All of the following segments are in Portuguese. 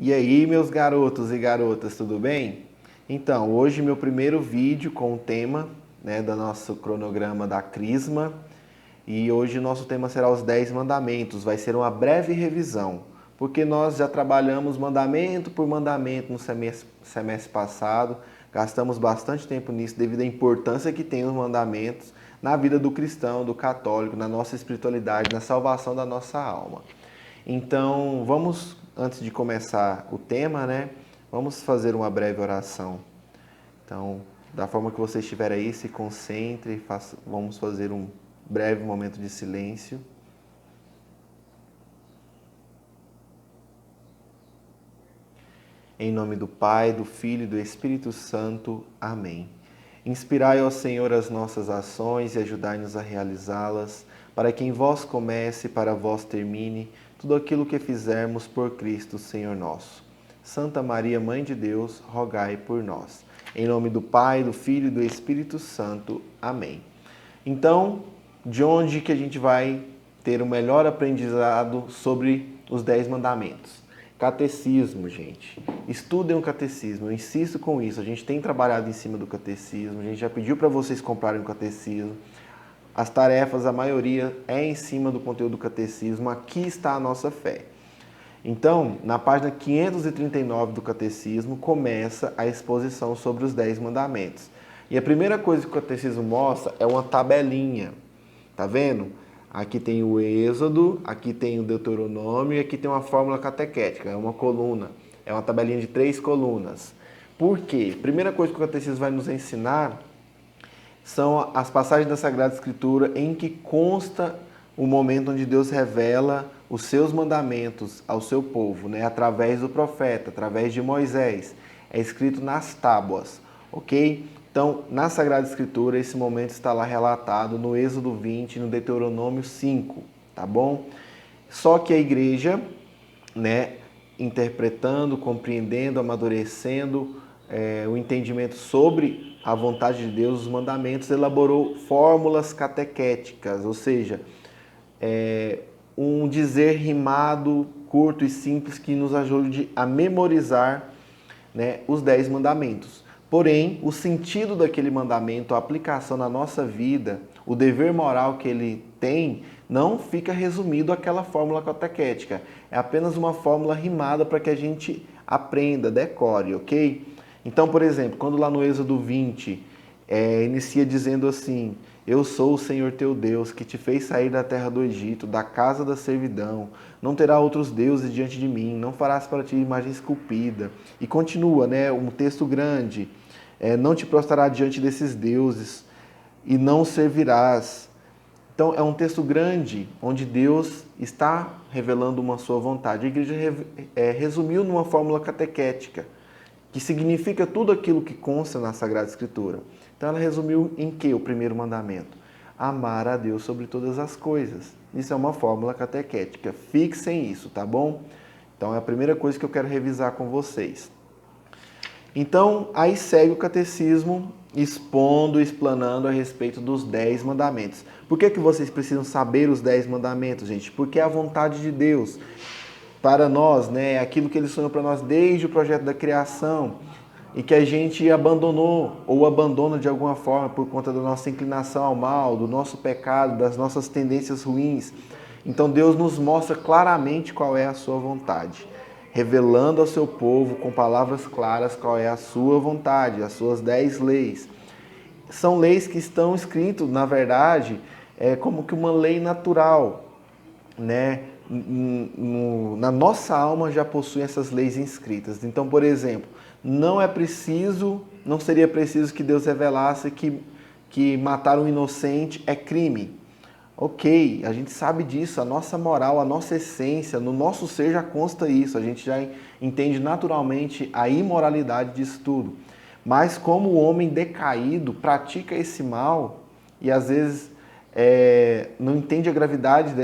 E aí, meus garotos e garotas, tudo bem? Então, hoje meu primeiro vídeo com o tema, do nosso cronograma da Crisma. E hoje o nosso tema será os 10 mandamentos. Vai ser uma breve revisão, porque nós já trabalhamos mandamento por mandamento no semestre passado. Gastamos bastante tempo nisso devido à importância que tem os mandamentos na vida do cristão, do católico, na nossa espiritualidade, na salvação da nossa alma. Então, antes de começar o tema, vamos fazer uma breve oração. Então, da forma que você estiver aí, se concentre, vamos fazer um breve momento de silêncio. Em nome do Pai, do Filho e do Espírito Santo. Amém. Inspirai, ó Senhor, as nossas ações e ajudai-nos a realizá-las, para que em vós comece e para vós termine tudo aquilo que fizermos por Cristo, Senhor nosso. Santa Maria, Mãe de Deus, rogai por nós. Em nome do Pai, do Filho e do Espírito Santo. Amém. Então, de onde que a gente vai ter o melhor aprendizado sobre os 10 mandamentos? Catecismo, gente. Estudem o catecismo, eu insisto com isso. A gente tem trabalhado em cima do catecismo, a gente já pediu para vocês comprarem o catecismo. As tarefas, a maioria, é em cima do conteúdo do catecismo. Aqui está a nossa fé. Então, na página 539 do catecismo, começa a exposição sobre os 10 mandamentos. E a primeira coisa que o catecismo mostra é uma tabelinha. Tá vendo? Aqui tem o Êxodo, aqui tem o Deuteronômio e aqui tem uma fórmula catequética, é uma coluna. É uma tabelinha de 3 colunas. Por quê? Primeira coisa que o catecismo vai nos ensinar são as passagens da Sagrada Escritura em que consta o momento onde Deus revela os seus mandamentos ao seu povo, através do profeta, através de Moisés. É escrito nas tábuas, ok? Então, na Sagrada Escritura, esse momento está lá relatado no Êxodo 20 e no Deuteronômio 5, tá bom? Só que a igreja, interpretando, compreendendo, amadurecendo o entendimento sobre a vontade de Deus, os mandamentos, elaborou fórmulas catequéticas, ou seja, um dizer rimado, curto e simples que nos ajude a memorizar os 10 mandamentos. Porém, o sentido daquele mandamento, a aplicação na nossa vida, o dever moral que ele tem, não fica resumido àquela fórmula catequética. É apenas uma fórmula rimada para que a gente aprenda, decore, ok? Então, por exemplo, quando lá no Êxodo 20, inicia dizendo assim: eu sou o Senhor teu Deus, que te fez sair da terra do Egito, da casa da servidão. Não terá outros deuses diante de mim, não farás para ti imagem esculpida. E continua, um texto grande. Não te prostrará diante desses deuses e não servirás. Então, é um texto grande, onde Deus está revelando uma sua vontade. A igreja resumiu numa fórmula catequética, que significa tudo aquilo que consta na Sagrada Escritura. Então ela resumiu em que o primeiro mandamento? Amar a Deus sobre todas as coisas. Isso é uma fórmula catequética. Fixem isso, tá bom? Então é a primeira coisa que eu quero revisar com vocês. Então, aí segue o catecismo explanando a respeito dos 10 mandamentos. Por que vocês precisam saber os 10 mandamentos, gente? Porque é a vontade de Deus para nós, é aquilo que Ele sonhou para nós desde o projeto da criação e que a gente abandonou ou abandona de alguma forma por conta da nossa inclinação ao mal, do nosso pecado, das nossas tendências ruins. Então Deus nos mostra claramente qual é a sua vontade, revelando ao seu povo com palavras claras qual é a sua vontade, as suas 10 leis. São leis que estão escritas, na verdade, como que uma lei natural, na nossa alma já possui essas leis inscritas. Então, por exemplo, não seria preciso que Deus revelasse que matar um inocente é crime. Ok, a gente sabe disso, a nossa moral, a nossa essência, no nosso ser já consta isso, a gente já entende naturalmente a imoralidade disso tudo. Mas como o homem decaído pratica esse mal e às vezes não entende a gravidade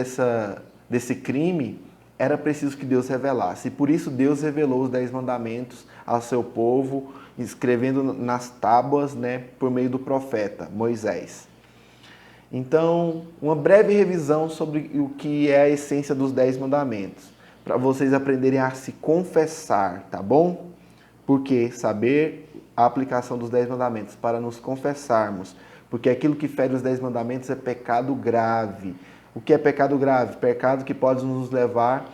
desse crime, era preciso que Deus revelasse. E por isso Deus revelou os 10 mandamentos ao seu povo, escrevendo nas tábuas, por meio do profeta Moisés. Então, uma breve revisão sobre o que é a essência dos 10 mandamentos. para vocês aprenderem a se confessar, tá bom? Porque saber a aplicação dos 10 mandamentos para nos confessarmos, porque aquilo que fere os 10 mandamentos é pecado grave. O que é pecado grave? Pecado que pode nos levar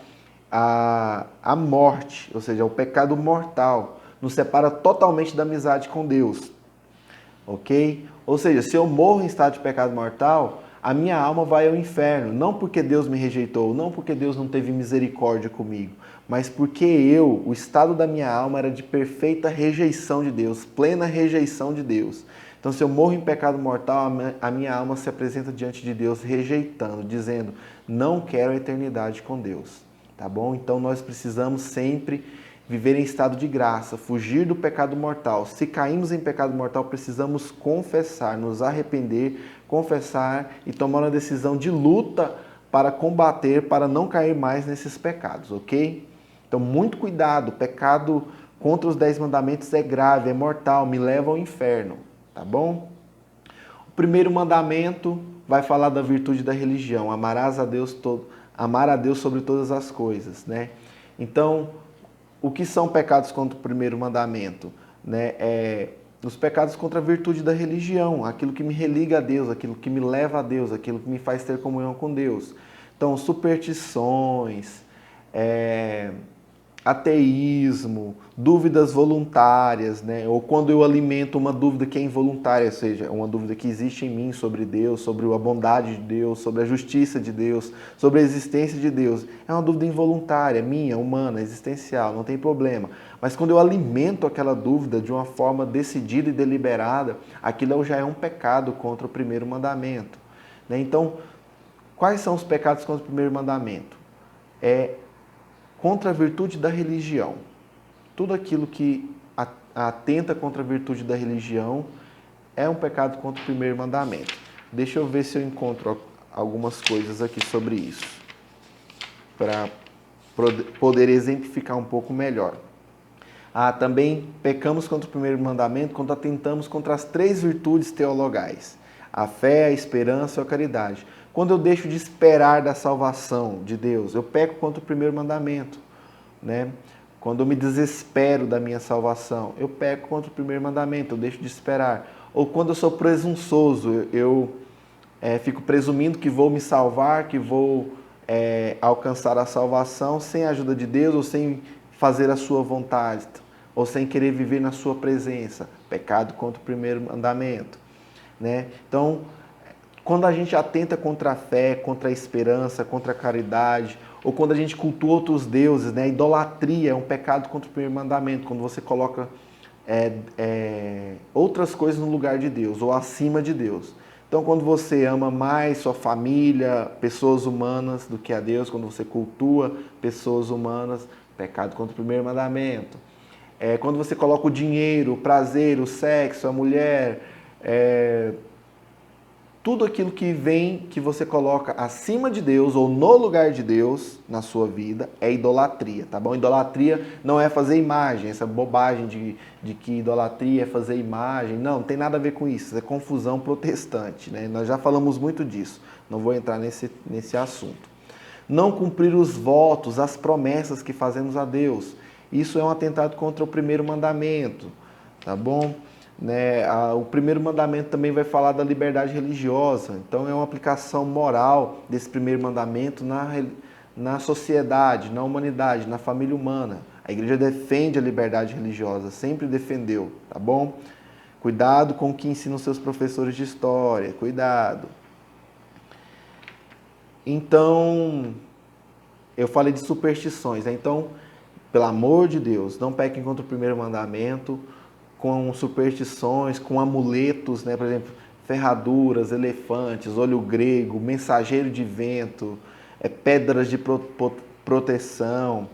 à morte, ou seja, o pecado mortal, nos separa totalmente da amizade com Deus, ok? Ou seja, se eu morro em estado de pecado mortal, a minha alma vai ao inferno, não porque Deus me rejeitou, não porque Deus não teve misericórdia comigo, mas porque o estado da minha alma era de perfeita rejeição de Deus, plena rejeição de Deus. Então, se eu morro em pecado mortal, a minha alma se apresenta diante de Deus rejeitando, dizendo, não quero a eternidade com Deus, tá bom? Então, nós precisamos sempre viver em estado de graça, fugir do pecado mortal. Se caímos em pecado mortal, precisamos confessar, nos arrepender, confessar e tomar uma decisão de luta para combater, para não cair mais nesses pecados, ok? Então, muito cuidado, pecado contra os 10 mandamentos é grave, é mortal, me leva ao inferno, tá bom? O primeiro mandamento vai falar da virtude da religião, amar a Deus sobre todas as coisas, né? Então, o que são pecados contra o primeiro mandamento? Né? Os pecados contra a virtude da religião, aquilo que me religa a Deus, aquilo que me leva a Deus, aquilo que me faz ter comunhão com Deus. Então, superstições, ateísmo, dúvidas voluntárias, né? Ou quando eu alimento uma dúvida que é involuntária, ou seja, uma dúvida que existe em mim sobre Deus, sobre a bondade de Deus, sobre a justiça de Deus, sobre a existência de Deus. É uma dúvida involuntária, minha, humana, existencial, não tem problema. Mas quando eu alimento aquela dúvida de uma forma decidida e deliberada, aquilo já é um pecado contra o primeiro mandamento, né? Então, quais são os pecados contra o primeiro mandamento? Contra a virtude da religião. Tudo aquilo que atenta contra a virtude da religião é um pecado contra o primeiro mandamento. Deixa eu ver se eu encontro algumas coisas aqui sobre isso, para poder exemplificar um pouco melhor. Também pecamos contra o primeiro mandamento quando atentamos contra as 3 virtudes teologais: a fé, a esperança e a caridade. Quando eu deixo de esperar da salvação de Deus, eu peco contra o primeiro mandamento, né? Quando eu me desespero da minha salvação, eu peco contra o primeiro mandamento, eu deixo de esperar. Ou quando eu sou presunçoso, eu fico presumindo que vou me salvar, que vou alcançar a salvação sem a ajuda de Deus, ou sem fazer a sua vontade, ou sem querer viver na sua presença. Pecado contra o primeiro mandamento, né? Então, quando a gente atenta contra a fé, contra a esperança, contra a caridade, ou quando a gente cultua outros deuses, né? Idolatria é um pecado contra o primeiro mandamento, quando você coloca outras coisas no lugar de Deus, ou acima de Deus. Então, quando você ama mais sua família, pessoas humanas do que a Deus, quando você cultua pessoas humanas, pecado contra o primeiro mandamento. Quando você coloca o dinheiro, o prazer, o sexo, a mulher, tudo aquilo que você coloca acima de Deus ou no lugar de Deus na sua vida é idolatria, tá bom? Idolatria não é fazer imagem, essa bobagem de que idolatria é fazer imagem, não tem nada a ver com isso, é confusão protestante, né? Nós já falamos muito disso, não vou entrar nesse assunto. Não cumprir os votos, as promessas que fazemos a Deus, isso é um atentado contra o primeiro mandamento, tá bom? Né? O primeiro mandamento também vai falar da liberdade religiosa, então é uma aplicação moral desse primeiro mandamento na sociedade, na humanidade, na família humana. A igreja defende a liberdade religiosa, sempre defendeu, tá bom? Cuidado com o que ensinam seus professores de história, cuidado. Então, eu falei de superstições, né? Então, pelo amor de Deus, não pequem contra o primeiro mandamento, com superstições, com amuletos, né? Por exemplo, ferraduras, elefantes, olho grego, mensageiro de vento, pedras de proteção,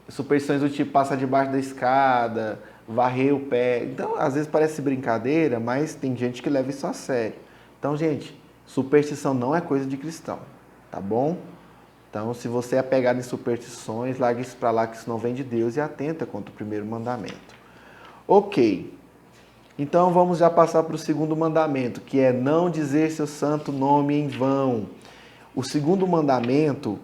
superstições do tipo passar debaixo da escada, varrer o pé. Então, às vezes parece brincadeira, mas tem gente que leva isso a sério. Então, gente, superstição não é coisa de cristão, tá bom? Então, se você é apegado em superstições, larga isso para lá, que isso não vem de Deus, e atenta contra o primeiro mandamento. Ok. Então, vamos já passar para o segundo mandamento, que é não dizer seu santo nome em vão. O segundo mandamento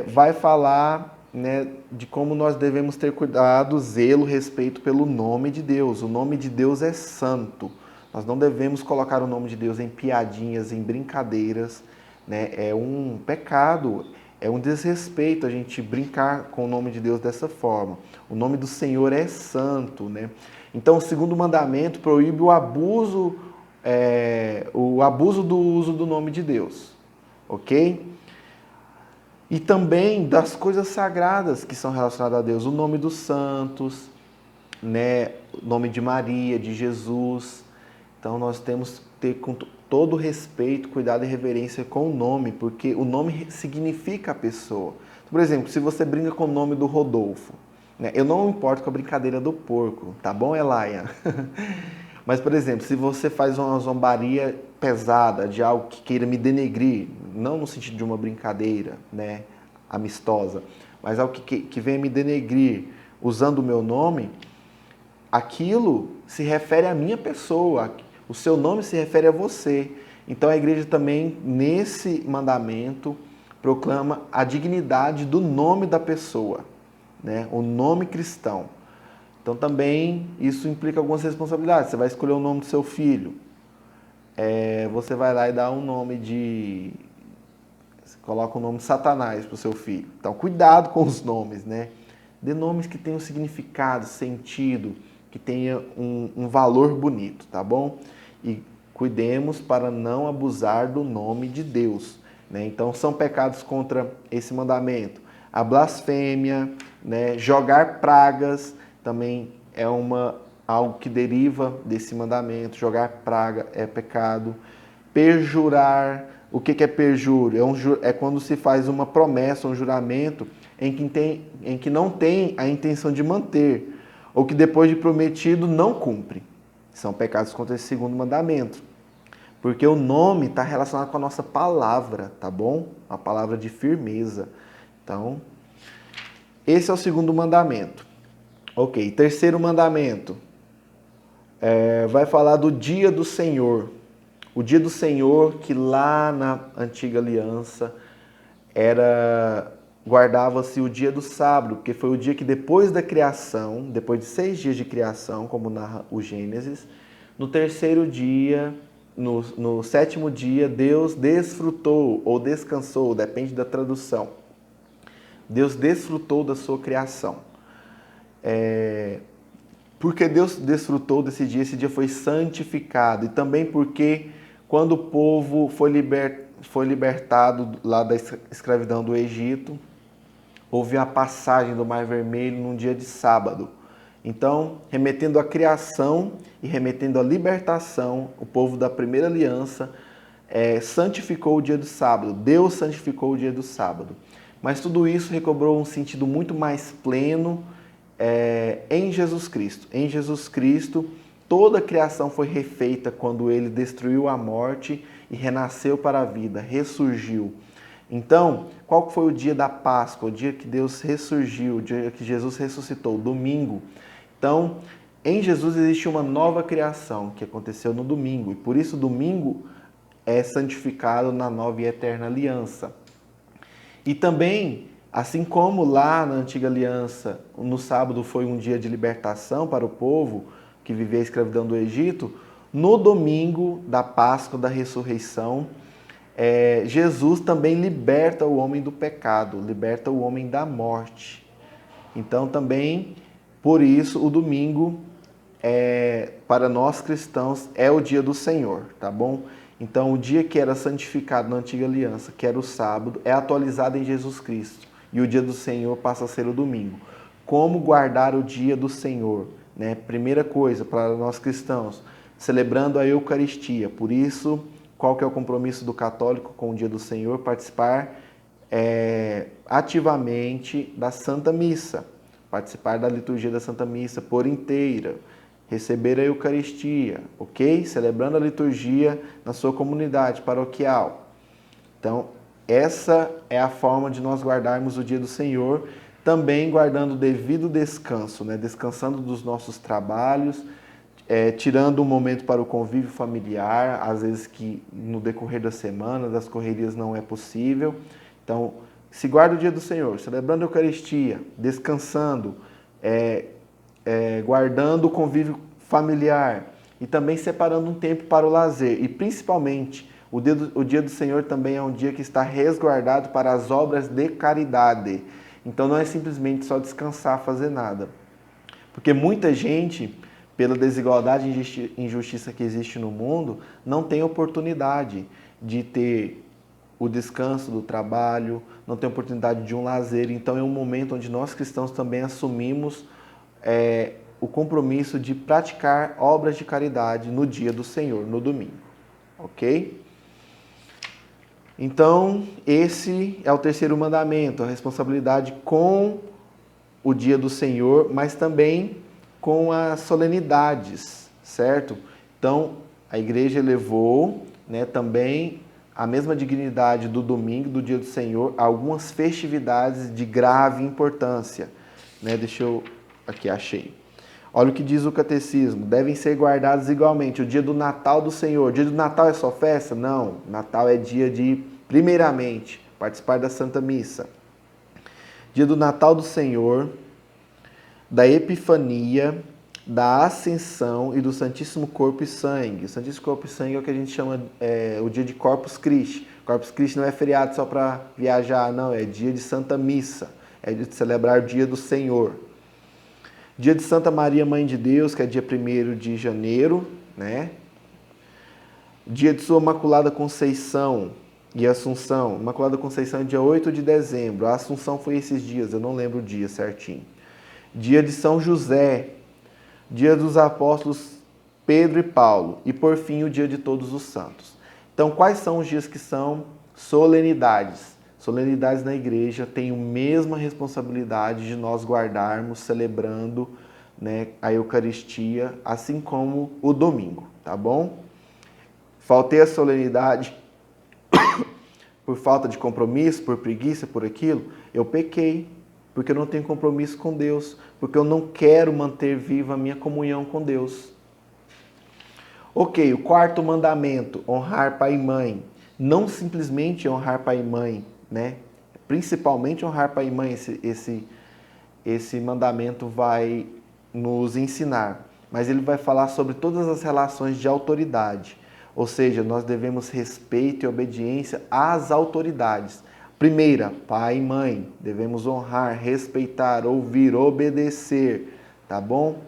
vai falar, né, de como nós devemos ter cuidado, zelo, respeito pelo nome de Deus. O nome de Deus é santo. Nós não devemos colocar o nome de Deus em piadinhas, em brincadeiras, né? É um pecado, é um desrespeito a gente brincar com o nome de Deus dessa forma. O nome do Senhor é santo, né? Então, o segundo mandamento proíbe o abuso do uso do nome de Deus, ok? E também das coisas sagradas que são relacionadas a Deus, o nome dos santos, né? O nome de Maria, de Jesus. Então nós temos que ter com todo respeito, cuidado e reverência com o nome, porque o nome significa a pessoa. Por exemplo, se você brinca com o nome do Rodolfo, né? Eu não me importo com a brincadeira do porco, tá bom, Elaia? Mas, por exemplo, se você faz uma zombaria pesada de algo que queira me denegrir, não no sentido de uma brincadeira, né, amistosa, mas algo que venha me denegrir usando o meu nome, aquilo se refere à minha pessoa, o seu nome se refere a você. Então a igreja também, nesse mandamento, proclama a dignidade do nome da pessoa, né, o nome cristão. Então também isso implica algumas responsabilidades. Você vai escolher o nome do seu filho. Você vai lá e dá um nome de... Você coloca o nome de Satanás para o seu filho. Então cuidado com os nomes, né? Dê nomes que tenham significado, sentido, que tenha um valor bonito, tá bom? E cuidemos para não abusar do nome de Deus, né? Então são pecados contra esse mandamento. A blasfêmia, né? Jogar pragas, também é algo que deriva desse mandamento. Jogar praga é pecado. Perjurar, o que é perjúrio? É quando se faz uma promessa, um juramento em que não tem a intenção de manter, ou que depois de prometido não cumpre. São pecados contra esse segundo mandamento. Porque o nome está relacionado com a nossa palavra, tá bom? A palavra de firmeza. Então, esse é o segundo mandamento. Ok, terceiro mandamento. Vai falar do dia do Senhor. O dia do Senhor, que lá na antiga aliança guardava-se o dia do sábado, porque foi o dia que depois da criação, depois de 6 dias de criação, como narra o Gênesis, no terceiro dia, no sétimo dia, Deus desfrutou ou descansou, depende da tradução. Deus desfrutou da sua criação. Porque Deus desfrutou desse dia, esse dia foi santificado. E também porque quando o povo foi libertado lá da escravidão do Egito, houve a passagem do Mar Vermelho num dia de sábado. Então, remetendo à criação e remetendo à libertação, o povo da primeira aliança santificou o dia do sábado. Deus santificou o dia do sábado. Mas tudo isso recobrou um sentido muito mais pleno em Jesus Cristo. Em Jesus Cristo, toda a criação foi refeita quando ele destruiu a morte e renasceu para a vida, ressurgiu. Então, qual foi o dia da Páscoa, o dia que Deus ressurgiu, o dia que Jesus ressuscitou? Domingo. Então, em Jesus existe uma nova criação que aconteceu no domingo, e por isso domingo é santificado na nova e eterna aliança. E também, assim como lá na antiga aliança, no sábado foi um dia de libertação para o povo que vivia a escravidão do Egito, no domingo da Páscoa, da ressurreição, Jesus também liberta o homem do pecado, liberta o homem da morte. Então também, por isso, o domingo, para nós cristãos, é o dia do Senhor, tá bom? Então o dia que era santificado na antiga aliança, que era o sábado, é atualizado em Jesus Cristo. E o dia do Senhor passa a ser o domingo. Como guardar o dia do Senhor? Né? Primeira coisa, para nós cristãos, celebrando a Eucaristia. Por isso, qual que é o compromisso do católico com o dia do Senhor? Participar ativamente da Santa Missa. Participar da liturgia da Santa Missa por inteira. Receber a Eucaristia, ok? Celebrando a liturgia na sua comunidade paroquial. Então, essa é a forma de nós guardarmos o dia do Senhor, também guardando o devido descanso, né? Descansando dos nossos trabalhos, tirando um momento para o convívio familiar, às vezes que no decorrer da semana, das correrias não é possível. Então, se guarda o dia do Senhor, celebrando a Eucaristia, descansando, guardando o convívio familiar e também separando um tempo para o lazer. E principalmente, o dia do Senhor também é um dia que está resguardado para as obras de caridade. Então não é simplesmente só descansar, fazer nada. Porque muita gente, pela desigualdade e injustiça que existe no mundo, não tem oportunidade de ter o descanso do trabalho, não tem oportunidade de um lazer. Então é um momento onde nós cristãos também assumimos o compromisso de praticar obras de caridade no dia do Senhor, no domingo. Ok? Então, esse é o terceiro mandamento, a responsabilidade com o dia do Senhor, mas também com as solenidades, certo? Então, a igreja elevou, né, também a mesma dignidade do domingo, do dia do Senhor, a algumas festividades de grave importância. Né? Deixa eu... Aqui, achei. Olha o que diz o catecismo. Devem ser guardados igualmente o dia do Natal do Senhor. O dia do Natal é só festa? Não. Natal é dia de, primeiramente, participar da Santa Missa. Dia do Natal do Senhor, da Epifania, da Ascensão e do Santíssimo Corpo e Sangue. O Santíssimo Corpo e Sangue é o que a gente chama o dia de Corpus Christi. Corpus Christi não é feriado só para viajar, não. É dia de Santa Missa. É dia de celebrar o dia do Senhor. Dia de Santa Maria, Mãe de Deus, que é dia 1º de janeiro, né? Dia de Sua Imaculada Conceição e Assunção. Imaculada Conceição é dia 8 de dezembro. A Assunção foi esses dias, eu não lembro o dia certinho. Dia de São José. Dia dos Apóstolos Pedro e Paulo. E, por fim, o dia de Todos os Santos. Então, quais são os dias que são solenidades? Solenidades na igreja têm a mesma responsabilidade de nós guardarmos, celebrando, né, a Eucaristia, assim como o domingo, tá bom? Faltei a solenidade por falta de compromisso, por preguiça, por aquilo, eu pequei, porque eu não tenho compromisso com Deus, porque eu não quero manter viva a minha comunhão com Deus. Ok, o quarto mandamento, honrar pai e mãe. Não simplesmente honrar pai e mãe, né? Principalmente honrar pai e mãe, esse mandamento vai nos ensinar. Mas ele vai falar sobre todas as relações de autoridade. Ou seja, nós devemos respeito e obediência às autoridades. Primeira, pai e mãe. Devemos honrar, respeitar, ouvir, obedecer. Tá bom?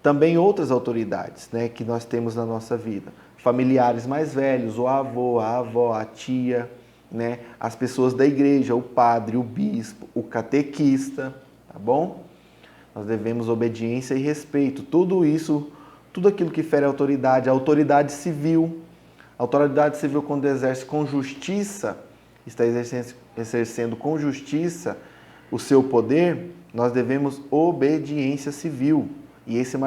Também outras autoridades, né, que nós temos na nossa vida. Familiares mais velhos, o avô, a avó, a tia, né, as pessoas da igreja, o padre, o bispo, o catequista, tá bom? Nós devemos obediência e respeito. Tudo isso, tudo aquilo que fere a autoridade civil. A autoridade civil, quando exerce com justiça, está exercendo com justiça o seu poder, nós devemos obediência civil. E esse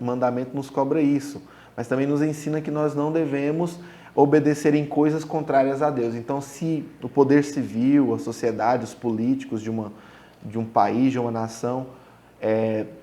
mandamento nos cobra isso. Mas também nos ensina que nós não devemos obedecer em coisas contrárias a Deus. Então, se o poder civil, a sociedade, os políticos de um país, de uma nação,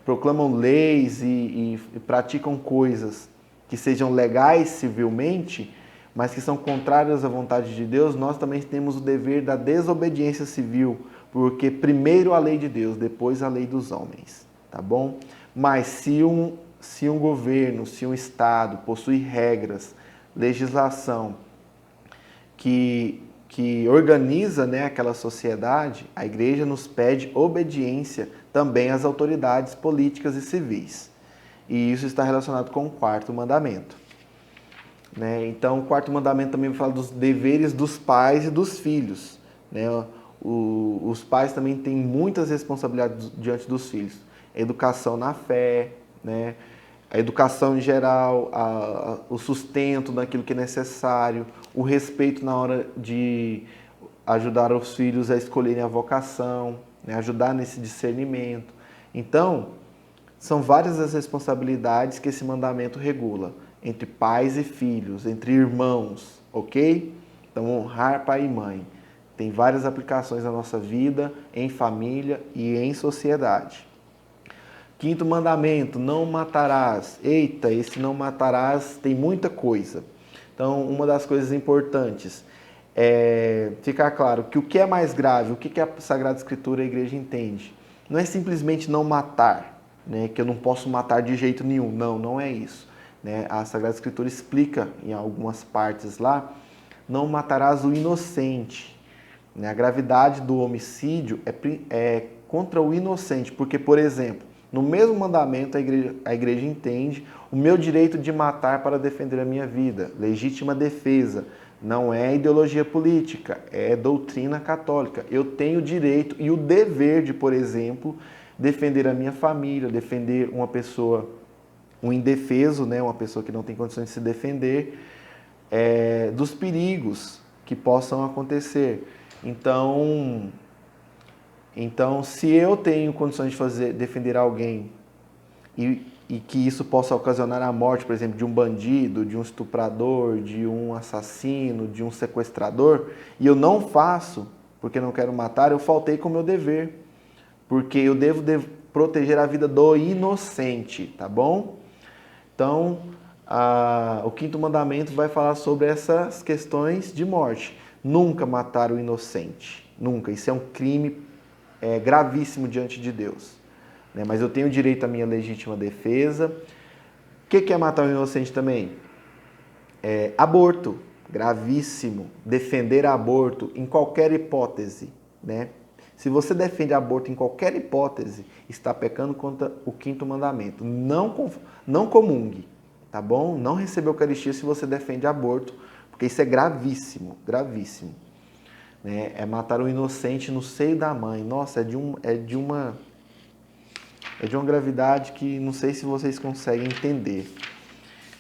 proclamam leis e praticam coisas que sejam legais civilmente, mas que são contrárias à vontade de Deus, nós também temos o dever da desobediência civil, porque primeiro a lei de Deus, depois a lei dos homens, tá bom? Mas se um governo, se um Estado possui regras, legislação que organiza, né, aquela sociedade, a igreja nos pede obediência também às autoridades políticas e civis. E isso está relacionado com o quarto mandamento. Né? Então, o quarto mandamento também fala dos deveres dos pais e dos filhos. Né? Os pais também têm muitas responsabilidades diante dos filhos. A educação na fé, né? A educação em geral, o sustento daquilo que é necessário, o respeito na hora de ajudar os filhos a escolherem a vocação, né? Ajudar nesse discernimento. Então, são várias as responsabilidades que esse mandamento regula, entre pais e filhos, entre irmãos, ok? Então, honrar pai e mãe. Tem várias aplicações na nossa vida, em família e em sociedade. Quinto mandamento, não matarás. Eita, esse não matarás tem muita coisa. Então, uma das coisas importantes ficar claro que o que é mais grave, o que a Sagrada Escritura e a igreja entende, não é simplesmente não matar, né, que eu não posso matar de jeito nenhum. Não, não é isso. Né? A Sagrada Escritura explica em algumas partes lá, não matarás o inocente. Né? A gravidade do homicídio é contra o inocente, porque, por exemplo, no mesmo mandamento a igreja entende o meu direito de matar para defender a minha vida, legítima defesa. Não é ideologia política, é doutrina católica. Eu tenho o direito e o dever de, por exemplo, defender a minha família, defender uma pessoa, um indefeso, né, uma pessoa que não tem condições de se defender, dos perigos que possam acontecer. Então, se eu tenho condições de defender alguém e que isso possa ocasionar a morte, por exemplo, de um bandido, de um estuprador, de um assassino, de um sequestrador, e eu não faço porque não quero matar, eu faltei com o meu dever, porque eu devo proteger a vida do inocente, tá bom? Então, o quinto mandamento vai falar sobre essas questões de morte. Nunca matar o inocente, nunca. Isso é um crime gravíssimo diante de Deus. Né? Mas eu tenho direito à minha legítima defesa. O que é matar o inocente também? Aborto, gravíssimo. Defender aborto em qualquer hipótese, né? Se você defende aborto em qualquer hipótese, está pecando contra o quinto mandamento. Não comungue, tá bom? Não receba a Eucaristia se você defende aborto, porque isso é gravíssimo, gravíssimo. Né? É matar um inocente no seio da mãe. Nossa, é de uma gravidade que não sei se vocês conseguem entender.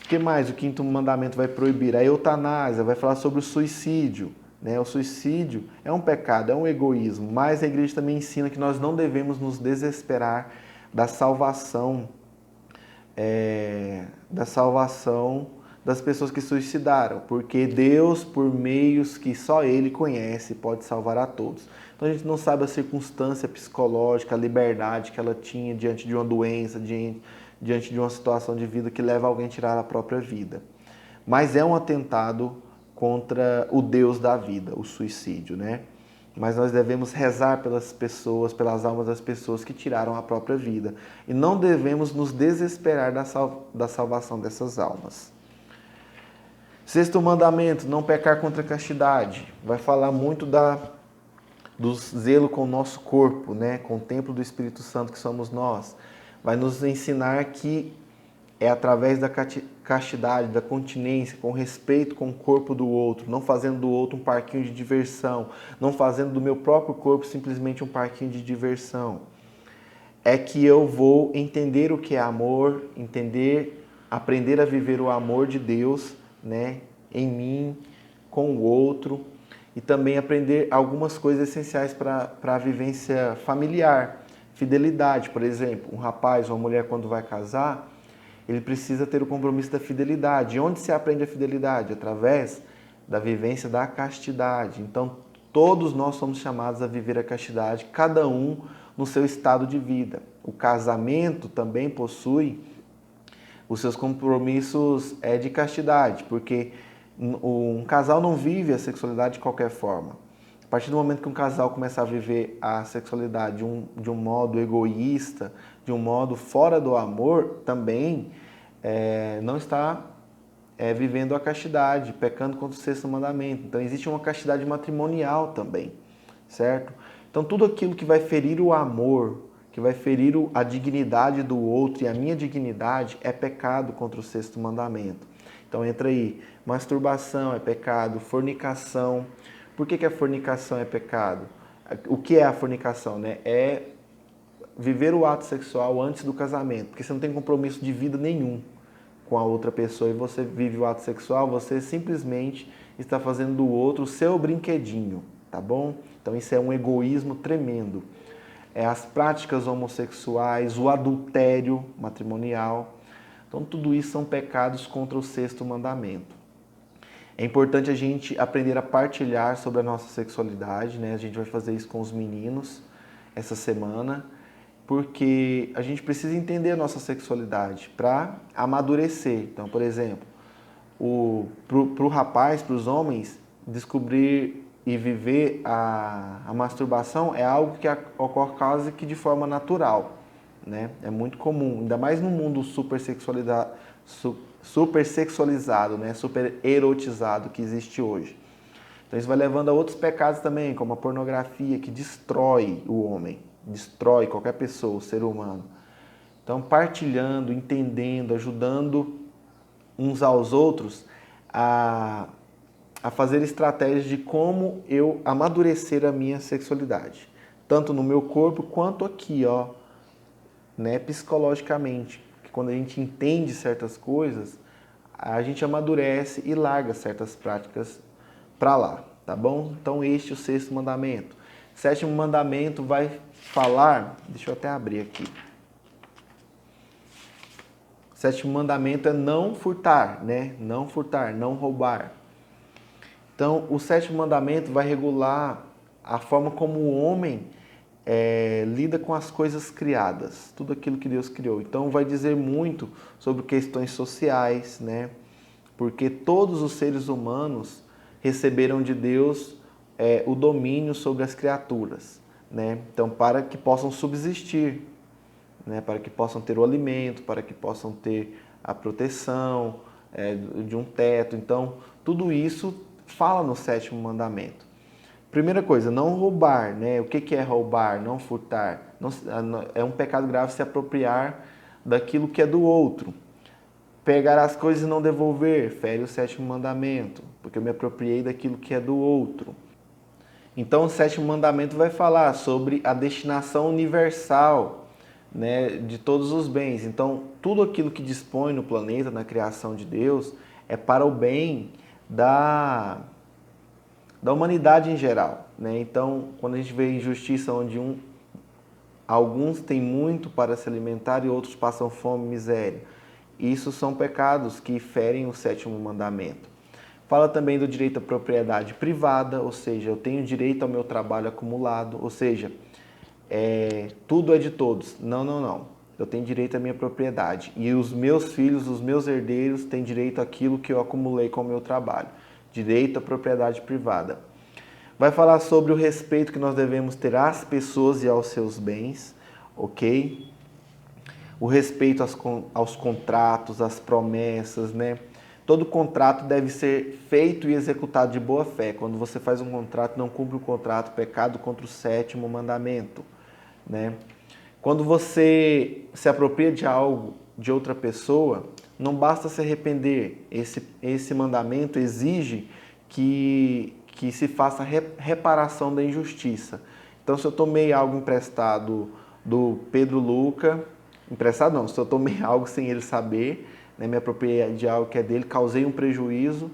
O que mais o quinto mandamento vai proibir? A eutanásia, vai falar sobre o suicídio. Né? O suicídio é um pecado, é um egoísmo, mas a igreja também ensina que nós não devemos nos desesperar da salvação, das pessoas que suicidaram, porque Deus, por meios que só Ele conhece, pode salvar a todos. Então a gente não sabe a circunstância psicológica, a liberdade que ela tinha diante de uma doença, diante de uma situação de vida que leva alguém a tirar a própria vida. Mas é um atentado contra o Deus da vida, o suicídio, né? Mas nós devemos rezar pelas pessoas, pelas almas das pessoas que tiraram a própria vida. E não devemos nos desesperar da salvação dessas almas. Sexto mandamento, não pecar contra a castidade. Vai falar muito do zelo com o nosso corpo, né? Com o templo do Espírito Santo que somos nós. Vai nos ensinar que é através da castidade, da continência, com respeito com o corpo do outro, não fazendo do outro um parquinho de diversão, não fazendo do meu próprio corpo simplesmente um parquinho de diversão. É que eu vou entender o que é amor, aprender a viver o amor de Deus, né, em mim, com o outro, e também aprender algumas coisas essenciais para a vivência familiar. Fidelidade, por exemplo, um rapaz ou uma mulher quando vai casar, ele precisa ter o compromisso da fidelidade. E onde se aprende a fidelidade? Através da vivência da castidade. Então, todos nós somos chamados a viver a castidade, cada um no seu estado de vida. O casamento também possui os seus compromissos de castidade, porque um casal não vive a sexualidade de qualquer forma. A partir do momento que um casal começar a viver a sexualidade de um modo egoísta, de um modo fora do amor, também não está vivendo a castidade, pecando contra o sexto mandamento. Então existe uma castidade matrimonial também, certo? Então tudo aquilo que vai ferir o amor, que vai ferir a dignidade do outro e a minha dignidade é pecado contra o sexto mandamento. Então entra aí, masturbação é pecado, fornicação. Por que a fornicação é pecado? O que é a fornicação? Né? É viver o ato sexual antes do casamento, porque você não tem compromisso de vida nenhum com a outra pessoa e você vive o ato sexual, você simplesmente está fazendo do outro o seu brinquedinho, tá bom? Então isso é um egoísmo tremendo. As práticas homossexuais, o adultério matrimonial, então tudo isso são pecados contra o sexto mandamento. É importante a gente aprender a partilhar sobre a nossa sexualidade, né? A gente vai fazer isso com os meninos essa semana, porque a gente precisa entender a nossa sexualidade para amadurecer. Então, por exemplo, para o rapaz, para os homens, descobrir e viver a masturbação é algo que ocorre quase que de forma natural, né? É muito comum, ainda mais no mundo super sexualizado, né? Super erotizado que existe hoje. Então isso vai levando a outros pecados também, como a pornografia, que destrói o homem, destrói qualquer pessoa, o ser humano. Então, partilhando, entendendo, ajudando uns aos outros a fazer estratégias de como eu amadurecer a minha sexualidade, tanto no meu corpo quanto aqui, ó, né, psicologicamente. Porque quando a gente entende certas coisas, a gente amadurece e larga certas práticas para lá, tá bom? Então este é o sexto mandamento. Sétimo mandamento vai falar, deixa eu até abrir aqui. Sétimo mandamento é não furtar, né? Não furtar, não roubar. Então, o sétimo mandamento vai regular a forma como o homem lida com as coisas criadas, tudo aquilo que Deus criou. Então, vai dizer muito sobre questões sociais, né? Porque todos os seres humanos receberam de Deus o domínio sobre as criaturas, né? Então, para que possam subsistir, né, para que possam ter o alimento, para que possam ter a proteção de um teto. Então, tudo isso fala no sétimo mandamento. Primeira coisa, não roubar, né? O que é roubar? Não furtar. É um pecado grave se apropriar daquilo que é do outro. Pegar as coisas e não devolver, fere o sétimo mandamento, porque eu me apropriei daquilo que é do outro. Então, o sétimo mandamento vai falar sobre a destinação universal, né, de todos os bens. Então, tudo aquilo que dispõe no planeta, na criação de Deus, é para o bem da humanidade em geral, né? Então, quando a gente vê injustiça onde alguns têm muito para se alimentar e outros passam fome e miséria, isso são pecados que ferem o sétimo mandamento. Fala também do direito à propriedade privada, ou seja, eu tenho direito ao meu trabalho acumulado, ou seja, tudo é de todos. Não. Eu tenho direito à minha propriedade. E os meus filhos, os meus herdeiros, têm direito àquilo que eu acumulei com o meu trabalho. Direito à propriedade privada. Vai falar sobre o respeito que nós devemos ter às pessoas e aos seus bens, ok? O respeito aos contratos, às promessas, né? Todo contrato deve ser feito e executado de boa fé. Quando você faz um contrato, não cumpre o contrato, pecado contra o sétimo mandamento, né? Quando você se apropria de algo de outra pessoa, não basta se arrepender. Esse mandamento exige que se faça reparação da injustiça. Então, se eu tomei algo emprestado do Pedro Luca, emprestado não, se eu tomei algo sem ele saber, né, me apropriei de algo que é dele, causei um prejuízo,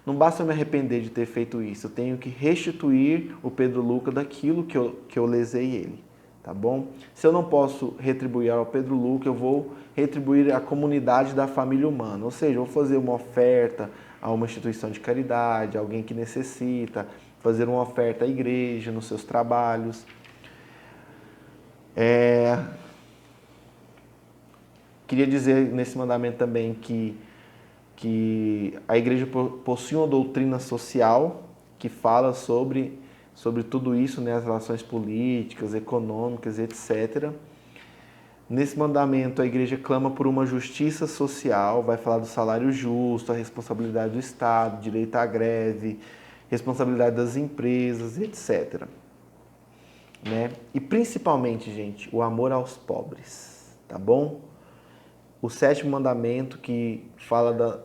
não basta eu me arrepender de ter feito isso, eu tenho que restituir o Pedro Luca daquilo que eu lesei ele, tá bom? Se eu não posso retribuir ao Pedro Luca, eu vou retribuir à comunidade da família humana, ou seja, eu vou fazer uma oferta a uma instituição de caridade, a alguém que necessita, fazer uma oferta à igreja, nos seus trabalhos. Queria dizer nesse mandamento também que a igreja possui uma doutrina social que fala sobre tudo isso, né, as relações políticas, econômicas, etc. Nesse mandamento, a igreja clama por uma justiça social, vai falar do salário justo, a responsabilidade do Estado, direito à greve, responsabilidade das empresas, etc. Né? E principalmente, gente, o amor aos pobres, tá bom? O sétimo mandamento que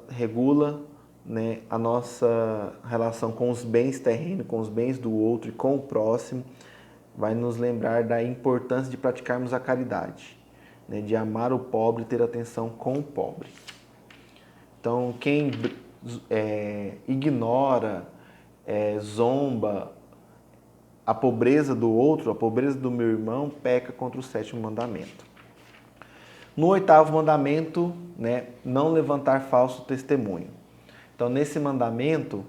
regula, né, a nossa relação com os bens terrenos, com os bens do outro e com o próximo, vai nos lembrar da importância de praticarmos a caridade, né, de amar o pobre e ter atenção com o pobre. Então, quem ignora, zomba a pobreza do outro, a pobreza do meu irmão, peca contra o sétimo mandamento. No oitavo mandamento, né, não levantar falso testemunho. Então, nesse mandamento,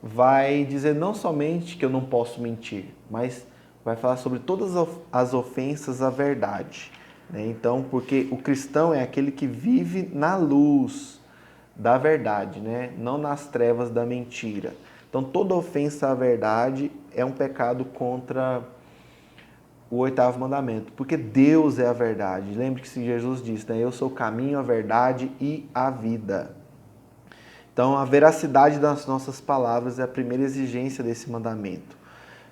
vai dizer não somente que eu não posso mentir, mas vai falar sobre todas as ofensas à verdade, né? Então, porque o cristão é aquele que vive na luz da verdade, né? Não nas trevas da mentira. Então, toda ofensa à verdade é um pecado contra o oitavo mandamento, porque Deus é a verdade. Lembre que Jesus disse, né? Eu sou o caminho, a verdade e a vida. Então, a veracidade das nossas palavras é a primeira exigência desse mandamento.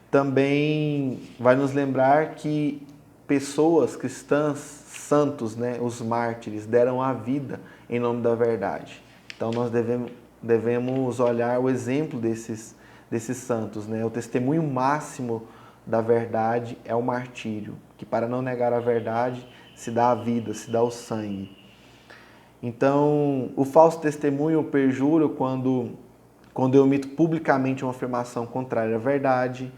Também vai nos lembrar que pessoas cristãs, santos, né, os mártires, deram a vida em nome da verdade. Então, nós devemos olhar o exemplo desses santos, né? O testemunho máximo da verdade é o martírio, que para não negar a verdade se dá a vida, se dá o sangue. Então, o falso testemunho, o perjúrio, quando eu omito publicamente uma afirmação contrária à verdade.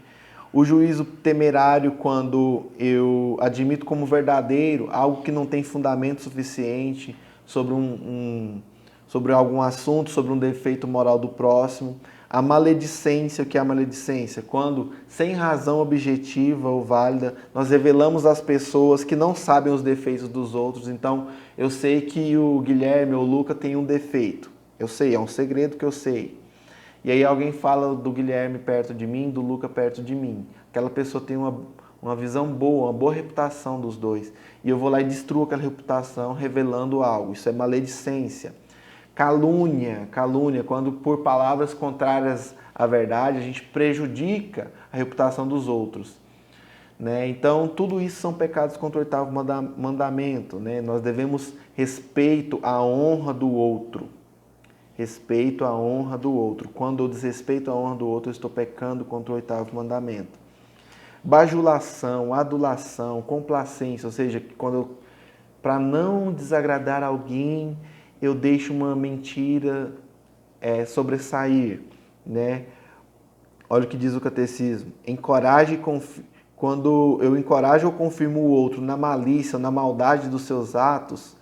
O juízo temerário, quando eu admito como verdadeiro algo que não tem fundamento suficiente sobre sobre algum assunto, sobre um defeito moral do próximo. A maledicência, o que é a maledicência? Quando, sem razão objetiva ou válida, nós revelamos às pessoas que não sabem os defeitos dos outros. Então, eu sei que o Guilherme ou o Luca tem um defeito. Eu sei, é um segredo que eu sei. E aí alguém fala do Guilherme perto de mim, do Luca perto de mim. Aquela pessoa tem uma visão boa, uma boa reputação dos dois. E eu vou lá e destruo aquela reputação revelando algo. Isso é maledicência. Calúnia, quando por palavras contrárias à verdade a gente prejudica a reputação dos outros. Né? Então, tudo isso são pecados contra o oitavo mandamento. Né? Nós devemos respeito à honra do outro. Respeito à honra do outro. Quando eu desrespeito a honra do outro, eu estou pecando contra o oitavo mandamento. Bajulação, adulação, complacência, ou seja, para não desagradar alguém, eu deixo uma mentira sobressair, né? Olha o que diz o catecismo. Quando eu encorajo ou confirmo o outro na malícia, na maldade dos seus atos,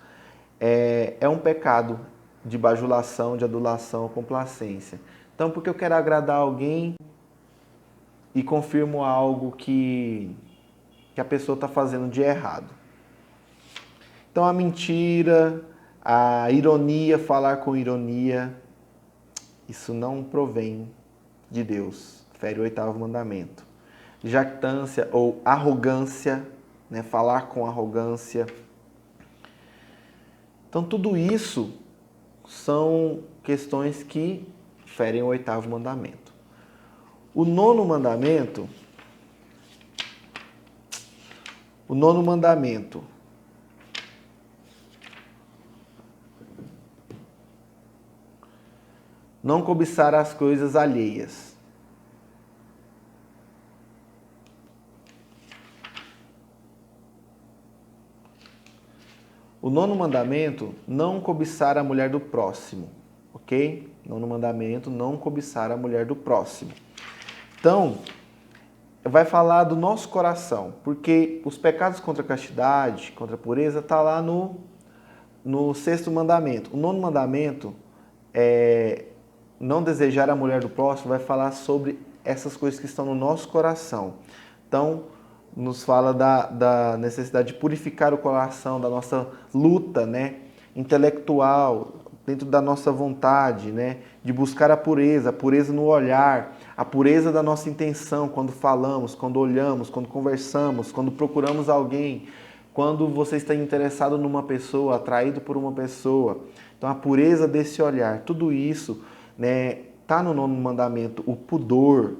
é um pecado de bajulação, de adulação, complacência. Então, porque eu quero agradar alguém e confirmo algo que a pessoa está fazendo de errado. Então, a mentira, a ironia, falar com ironia, isso não provém de Deus, fere o oitavo mandamento. Jactância ou arrogância, né? Falar com arrogância. Então, tudo isso são questões que ferem o oitavo mandamento. O nono mandamento não cobiçar as coisas alheias. O nono mandamento, não cobiçar a mulher do próximo, ok? Nono mandamento, não cobiçar a mulher do próximo. Então, vai falar do nosso coração, porque os pecados contra a castidade, contra a pureza, está lá no sexto mandamento. O nono mandamento, não desejar a mulher do próximo, vai falar sobre essas coisas que estão no nosso coração. Então, nos fala da necessidade de purificar o coração, da nossa luta, né, intelectual, dentro da nossa vontade, né, de buscar a pureza no olhar, a pureza da nossa intenção quando falamos, quando olhamos, quando conversamos, quando procuramos alguém, quando você está interessado numa pessoa, atraído por uma pessoa. Então, a pureza desse olhar, tudo isso, né, tá no nono mandamento, o pudor,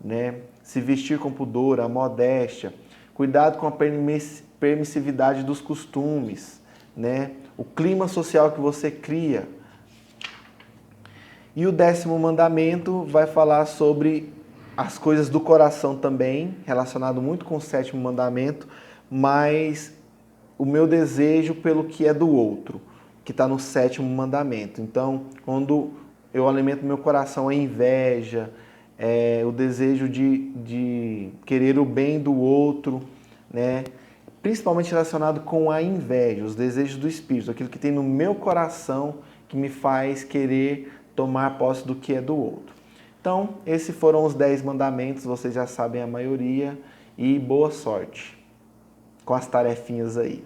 né, se vestir com pudor, a modéstia, cuidado com a permissividade dos costumes, né, o clima social que você cria. E o 10º mandamento vai falar sobre as coisas do coração também, relacionado muito com o 7º mandamento, mas o meu desejo pelo que é do outro, que está no 7º mandamento. Então, quando eu alimento meu coração a inveja, o desejo de querer o bem do outro, né? Principalmente relacionado com a inveja, os desejos do espírito, aquilo que tem no meu coração que me faz querer tomar posse do que é do outro. Então, esses foram os 10 mandamentos, vocês já sabem a maioria, e boa sorte com as tarefinhas aí.